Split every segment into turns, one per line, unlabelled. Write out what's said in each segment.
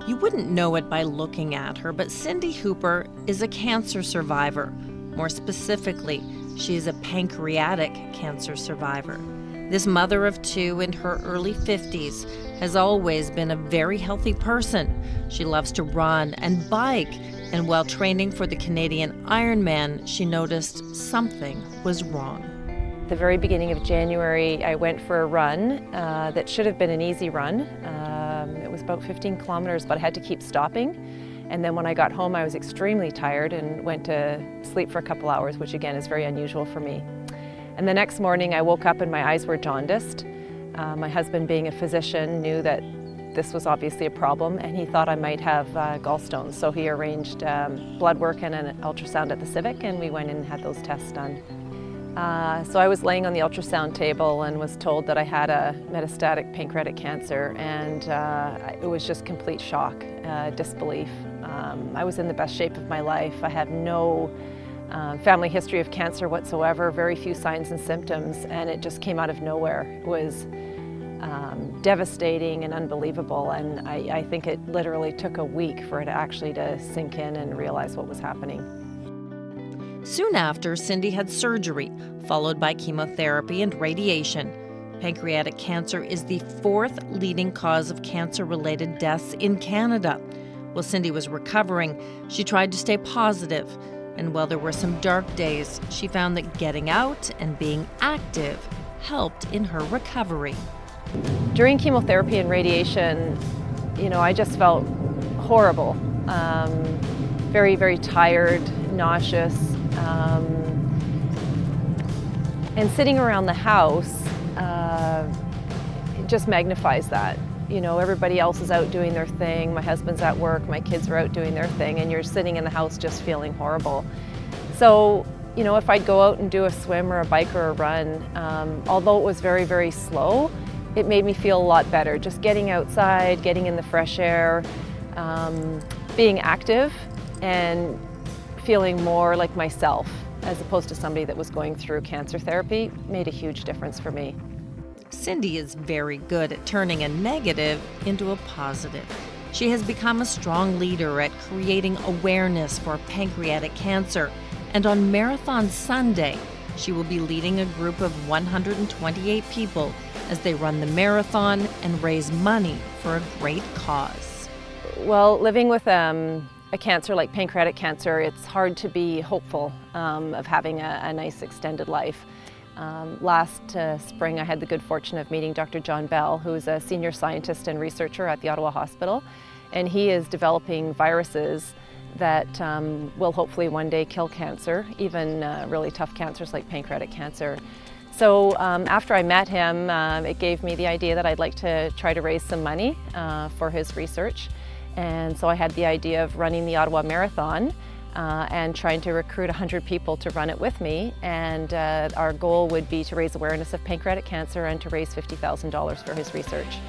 You wouldn't know it by looking at her, but Sindy Hooper is a cancer survivor. More specifically, she is a pancreatic cancer survivor. This mother of two in her early 50s has always been a very healthy person. She loves to run and bike, and while training for the Canadian Ironman, she noticed something was wrong.
At the very beginning of January, I went for a run that should have been an easy run. It was about 15 kilometers, but I had to keep stopping. And then when I got home, I was extremely tired and went to sleep for a couple hours, which again is very unusual for me. And the next morning, I woke up and my eyes were jaundiced. My husband, being a physician, knew that this was obviously a problem, and he thought I might have gallstones. So he arranged blood work and an ultrasound at the Civic, and we went in and had those tests done. So I was laying on the ultrasound table and was told that I had a metastatic pancreatic cancer, and it was just complete shock, disbelief. I was in the best shape of my life. I had no family history of cancer whatsoever, very few signs and symptoms, and it just came out of nowhere. It was devastating and unbelievable, and I think it literally took a week for it actually to sink in and realize what was happening.
Soon after, Sindy had surgery, followed by chemotherapy and radiation. Pancreatic cancer is the fourth leading cause of cancer-related deaths in Canada. While Sindy was recovering, she tried to stay positive. And while there were some dark days, she found that getting out and being active helped in her recovery.
During chemotherapy and radiation, I just felt horrible. Very, very tired, nauseous. And sitting around the house it just magnifies that. Everybody else is out doing their thing. My husband's at work, my kids are out doing their thing, and you're sitting in the house just feeling horrible. So, if I'd go out and do a swim or a bike or a run, although it was very, very slow, it made me feel a lot better. Just getting outside, getting in the fresh air, being active, and feeling more like myself as opposed to somebody that was going through cancer therapy made a huge difference for me.
Sindy is very good at turning a negative into a positive. She has become a strong leader at creating awareness for pancreatic cancer. And on Marathon Sunday, she will be leading a group of 128 people as they run the marathon and raise money for a great cause.
Well, living with a cancer like pancreatic cancer, it's hard to be hopeful of having a nice extended life. Last spring, I had the good fortune of meeting Dr. John Bell, who is a senior scientist and researcher at the Ottawa Hospital, and he is developing viruses that will hopefully one day kill cancer, even really tough cancers like pancreatic cancer. So after I met him, it gave me the idea that I'd like to try to raise some money for his research. And so I had the idea of running the Ottawa Marathon and trying to recruit 100 people to run it with me. And our goal would be to raise awareness of pancreatic cancer and to raise $50,000 for his research.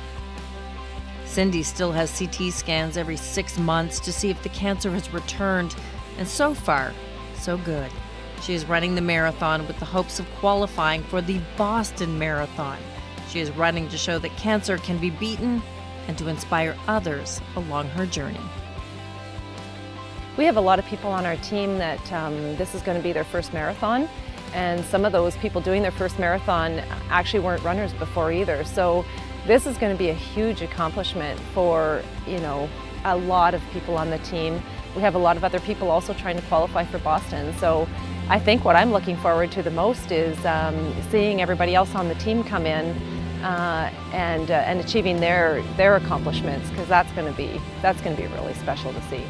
Sindy still has CT scans every 6 months to see if the cancer has returned, and so far, so good. She is running the marathon with the hopes of qualifying for the Boston Marathon. She is running to show that cancer can be beaten and to inspire others along her journey.
We have a lot of people on our team that this is going to be their first marathon, and some of those people doing their first marathon actually weren't runners before either. So this is going to be a huge accomplishment for, a lot of people on the team. We have a lot of other people also trying to qualify for Boston. So I think what I'm looking forward to the most is seeing everybody else on the team come in and achieving their accomplishments, because that's going to be really special to see.